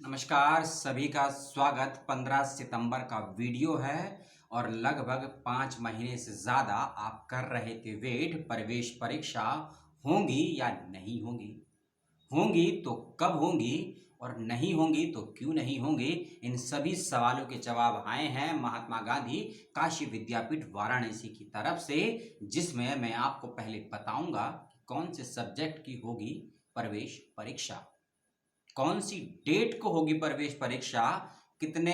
नमस्कार सभी का स्वागत। 15 सितंबर का वीडियो है और लगभग 5 महीने से ज़्यादा आप कर रहे थे वेट। प्रवेश परीक्षा होंगी या नहीं होंगी, होंगी तो कब होंगी और नहीं होंगी तो क्यों नहीं होंगी, इन सभी सवालों के जवाब आए हैं महात्मा गांधी काशी विद्यापीठ वाराणसी की तरफ से, जिसमें मैं आपको पहले बताऊंगा कि कौन से सब्जेक्ट की होगी प्रवेश परीक्षा, कौन सी डेट को होगी प्रवेश परीक्षा, कितने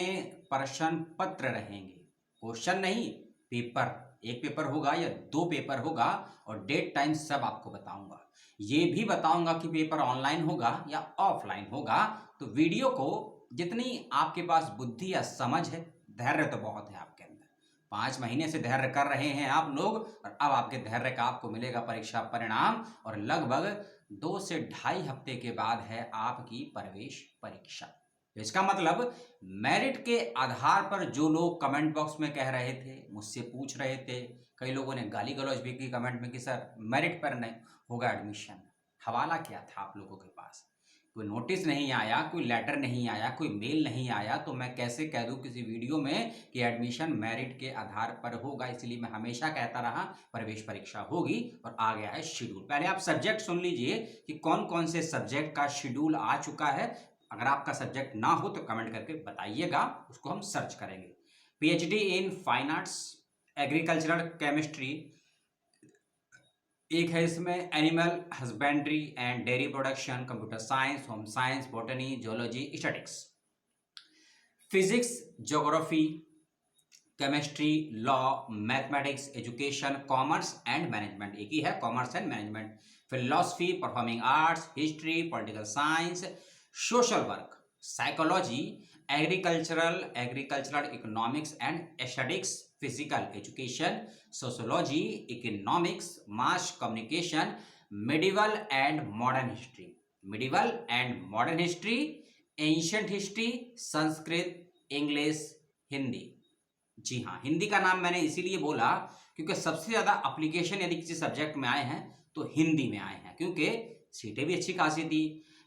प्रश्न पत्र रहेंगे, क्वेश्चन नहीं पेपर, एक पेपर होगा या 2 पेपर होगा, और डेट टाइम सब आपको बताऊंगा। ये भी बताऊंगा कि पेपर ऑनलाइन होगा या ऑफलाइन होगा। तो वीडियो को जितनी आपके पास बुद्धि या समझ है, धैर्य तो बहुत है आपके अंदर, 5 महीने से धैर्य कर रहे हैं आप लोग, और अब आपके धैर्य का आपको मिलेगा परीक्षा परिणाम, और लगभग 2 से ढाई हफ्ते के बाद है आपकी प्रवेश परीक्षा। तो इसका मतलब मेरिट के आधार पर जो लोग कमेंट बॉक्स में कह रहे थे, मुझसे पूछ रहे थे, कई लोगों ने गाली गलौज भी की कमेंट में कि सर मेरिट पर नहीं होगा एडमिशन, हवाला क्या था आप लोगों के पास, कोई नोटिस नहीं आया, कोई लेटर नहीं आया, कोई मेल नहीं आया, तो मैं कैसे कह दूं किसी वीडियो में कि एडमिशन मेरिट के आधार पर होगा। इसलिए मैं हमेशा कहता रहा प्रवेश परीक्षा होगी, और आ गया है शेड्यूल। पहले आप सब्जेक्ट सुन लीजिए कि कौन कौन से सब्जेक्ट का शेड्यूल आ चुका है। अगर आपका सब्जेक्ट ना हो तो कमेंट करके बताइएगा, उसको हम सर्च करेंगे। PhD in fine arts, agricultural chemistry, एक है इसमें animal husbandry and dairy production, computer science, home science, botany, geology, statics, physics, geography, chemistry, law, mathematics, education, commerce and management, एक ही है commerce and management, philosophy, performing arts, history, political science, social work, psychology, agricultural economics and aesthetics, physical education, sociology, economics, mass communication, medieval and modern history, medieval and modern history, ancient history, Sanskrit, English, Hindi. जी हाँ, हिंदी का नाम मैंने इसीलिए बोला क्योंकि सबसे ज्यादा application यदि किसी सब्जेक्ट में आए हैं तो हिंदी में आए हैं, क्योंकि सीटें भी अच्छी खासी थी।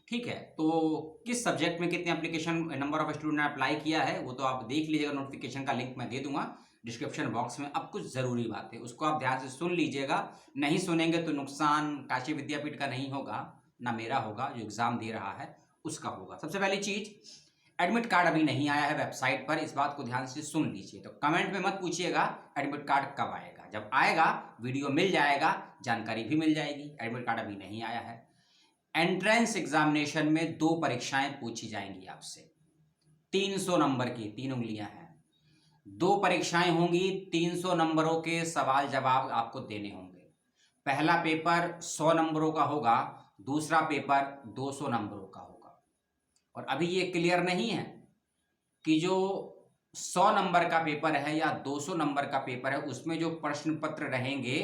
ठीक है, तो किस सब्जेक्ट में कितने एप्लीकेशन, नंबर ऑफ स्टूडेंट ने अप्लाई किया है वो तो आप देख लीजिएगा, नोटिफिकेशन का लिंक मैं दे दूंगा डिस्क्रिप्शन बॉक्स में। अब कुछ जरूरी बातें उसको आप ध्यान से सुन लीजिएगा, नहीं सुनेंगे तो नुकसान काशी विद्यापीठ का नहीं होगा, ना मेरा होगा, जो एग्जाम दे रहा है उसका होगा। सबसे पहली चीज, एडमिट कार्ड अभी नहीं आया है वेबसाइट पर, इस बात को ध्यान से सुन लीजिए। तो कमेंट में मत पूछिएगा एडमिट कार्ड कब आएगा, जब आएगा वीडियो मिल जाएगा, जानकारी भी मिल जाएगी। एडमिट कार्ड अभी नहीं आया है। एंट्रेंस एग्जामिनेशन में 2 परीक्षाएं पूछी जाएंगी आपसे, 300 नंबर की, 3 उंगलियां हैं, 2 परीक्षाएं होंगी, 300 नंबरों के सवाल जवाब आपको देने होंगे। पहला पेपर 100 नंबरों का होगा, दूसरा पेपर 200 नंबरों का होगा। और अभी ये क्लियर नहीं है कि जो 100 नंबर का पेपर है या 200 नंबर का पेपर है उसमें जो प्रश्न पत्र रहेंगे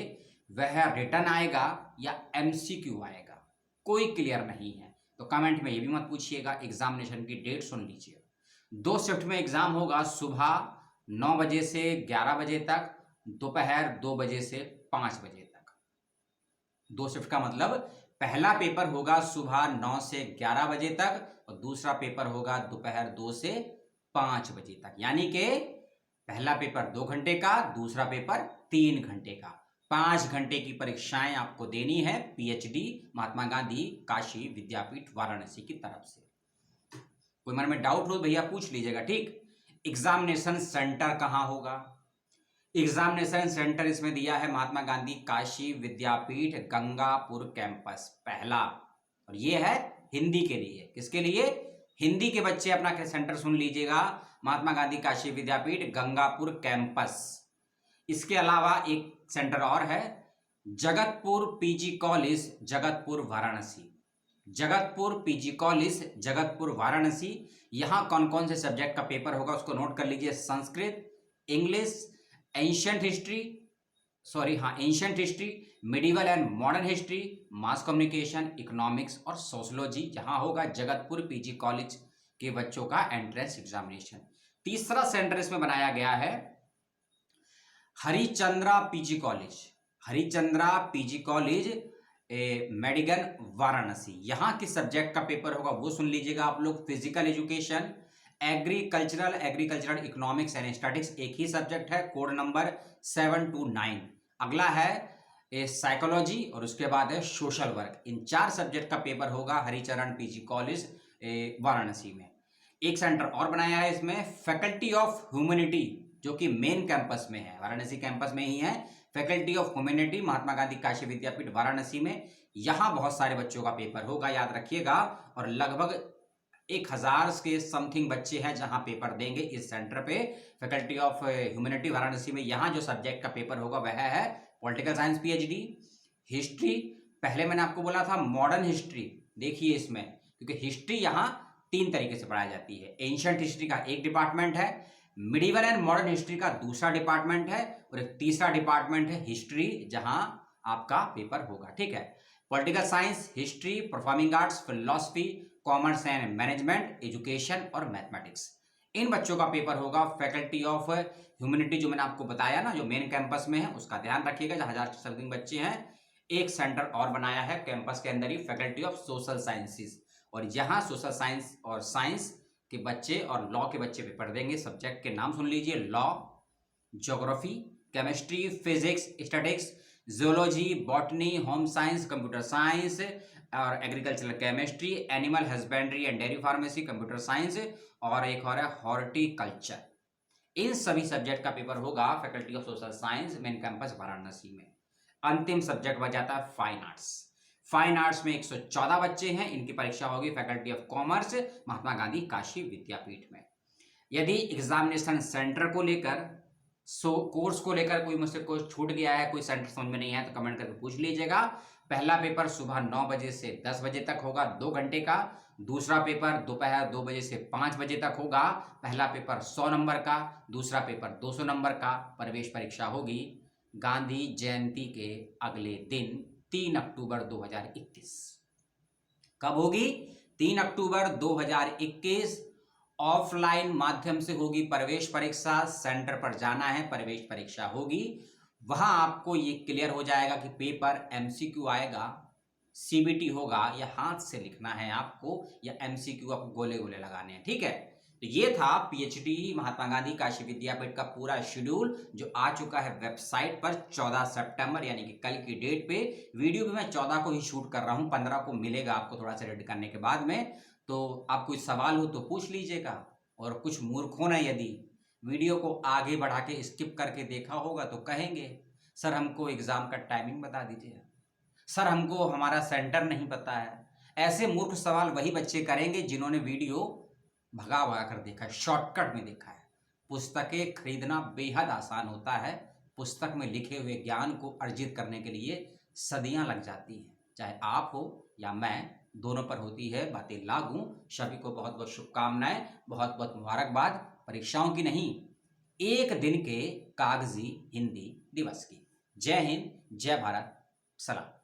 वह रिटर्न आएगा या एमसीक्यू आएगा, कोई क्लियर नहीं है। तो कमेंट में ये भी मत पूछिएगा। एग्जामिनेशन की डेट सुन लीजिए, 2 शिफ्ट में एग्जाम होगा, सुबह 9 बजे से 11 बजे तक, दोपहर 2 बजे से 5 बजे तक। 2 शिफ्ट का मतलब पहला पेपर होगा सुबह 9 से 11 बजे तक और दूसरा पेपर होगा दोपहर 2 से 5 बजे तक, यानी कि पहला पेपर 2 घंटे का, दूसरा पेपर 3 घंटे का, 5 घंटे की परीक्षाएं आपको देनी है पीएचडी महात्मा गांधी काशी विद्यापीठ वाराणसी की तरफ से। कोई मन में डाउट हो भैया पूछ लीजिएगा, ठीक। एग्जामिनेशन सेंटर कहां होगा, एग्जामिनेशन सेंटर इसमें दिया है महात्मा गांधी काशी विद्यापीठ गंगापुर कैंपस पहला, और ये है हिंदी के लिए। किसके लिए? हिंदी के बच्चे अपना सेंटर सुन लीजिएगा, महात्मा गांधी काशी विद्यापीठ गंगापुर कैंपस। इसके अलावा एक सेंटर और है, Jagatpur PG college Jagatpur Varanasi, Jagatpur PG college Jagatpur Varanasi. यहां कौन कौन से सब्जेक्ट का पेपर होगा उसको नोट कर लीजिए, Sanskrit, English, ancient history, ancient history, medieval and modern history, mass communication, economics और सोशोलॉजी। जहां होगा जगतपुर पीजी कॉलेज के बच्चों का एंट्रेंस एग्जामिनेशन। तीसरा सेंटर इसमें बनाया गया है Harichandra PG college, Harichandra PG college Maidagin Varanasi. यहाँ किस सब्जेक्ट का पेपर होगा वो सुन लीजिएगा आप लोग। Physical education, agricultural economics and statics एक ही सब्जेक्ट है, कोड नंबर 729। अगला है साइकोलॉजी और उसके बाद है सोशल वर्क। इन 4 सब्जेक्ट का पेपर होगा हरिचरण पीजी कॉलेज वाराणसी में। एक सेंटर और बनाया है इसमें, फैकल्टी ऑफ ह्यूमैनिटी, जो कि मेन कैंपस में है, वाराणसी कैंपस में ही है। Faculty of humanity, Mahatma Gandhi Kashi विद्यापीठ वाराणसी में। यहाँ बहुत सारे बच्चों का पेपर होगा, याद रखिएगा। और लगभग 1000 के समथिंग बच्चे हैं जहां पेपर देंगे इस सेंटर पे, फैकल्टी ऑफ ह्यूमैनिटी वाराणसी में। यहाँ जो सब्जेक्ट का पेपर होगा वह है पॉलिटिकल साइंस पीएचडी, हिस्ट्री। पहले मैंने आपको बोला था मॉडर्न हिस्ट्री, देखिए इसमें, क्योंकि हिस्ट्री यहाँ 3 तरीके से पढ़ाई जाती है। एंशिएंट हिस्ट्री का एक डिपार्टमेंट है, मिडिवल एंड मॉडर्न हिस्ट्री का दूसरा डिपार्टमेंट है, और एक तीसरा डिपार्टमेंट है हिस्ट्री, जहां आपका पेपर होगा। ठीक है, political science, history, performing arts, philosophy, commerce and management, education और मैथमेटिक्स। इन बच्चों का पेपर होगा फैकल्टी ऑफ ह्यूमैनिटी, जो मैंने आपको बताया ना, जो मेन कैंपस में है, उसका ध्यान रखिएगा। जहां 1000 समथिंग बच्चे हैं। एक सेंटर और बनाया है कैंपस के अंदर ही, फैकल्टी ऑफ सोशल साइंसेज, और यहाँ सोशल साइंस और साइंस के बच्चे और लॉ के बच्चे पेपर देंगे। सब्जेक्ट के नाम सुन लीजिए, law, geography, chemistry, physics, statics, geology, botany, home science, computer science और agricultural chemistry, animal husbandry and dairy pharmacy, computer science, और एक और है हॉर्टिकल्चर। इन सभी सब्जेक्ट का पेपर होगा faculty of social science, main campus Varanasi में। अंतिम सब्जेक्ट बच जाता है फाइन आर्ट्स। फाइन आर्ट्स में 114 बच्चे हैं, इनकी परीक्षा होगी faculty of commerce, Mahatma Gandhi Kashi विद्यापीठ में। यदि एग्जामिनेशन सेंटर को लेकर, कोर्स को लेकर कोई मुझसे कोई छूट गया है, कोई सेंटर समझ में नहीं है, तो कमेंट करके पूछ लीजिएगा। पहला पेपर सुबह 9 बजे से 10 बजे तक होगा, 2 घंटे का। दूसरा पेपर दोपहर 2 बजे से 5 बजे तक होगा। पहला पेपर 100 नंबर का, दूसरा पेपर 200 नंबर का। प्रवेश परीक्षा होगी गांधी जयंती के अगले दिन 3 अक्टूबर 2021। कब होगी? 3 अक्टूबर 2021। ऑफलाइन माध्यम से होगी प्रवेश परीक्षा। सेंटर पर जाना है, प्रवेश परीक्षा होगी। वहां आपको ये क्लियर हो जाएगा कि पेपर एमसीक्यू आएगा, सीबीटी होगा, या हाथ से लिखना है आपको, या एमसीक्यू आपको गोले गोले लगाने हैं। ठीक है, तो ये था पीएचडी महात्मा गांधी काशी विद्यापीठ का पूरा शेड्यूल, जो आ चुका है वेबसाइट पर 14 सितंबर यानी कि कल की डेट पे। वीडियो भी मैं 14 को ही शूट कर रहा हूं, 15 को मिलेगा आपको थोड़ा सा एडिट करने के बाद में। तो आप कोई सवाल हो तो पूछ लीजिएगा, और कुछ मूर्खों ने यदि वीडियो को आगे बढ़ा के स्किप करके देखा होगा तो कहेंगे सर हमको एग्जाम का टाइमिंग बता दीजिए, सर हमको हमारा सेंटर नहीं पता है। ऐसे मूर्ख सवाल वही बच्चे करेंगे जिन्होंने वीडियो भगा भगा कर देखा है, शॉर्टकट में देखा है। पुस्तकें खरीदना बेहद आसान होता है, पुस्तक में लिखे हुए ज्ञान को अर्जित करने के लिए सदियां लग जाती हैं। चाहे आप हो या मैं, दोनों पर होती है बातें लागू। सभी को बहुत बहुत शुभकामनाएं, बहुत बहुत मुबारकबाद परीक्षाओं की नहीं, एक दिन के कागजी हिंदी दिवस की। जय हिंद, जय भारत, सलाम।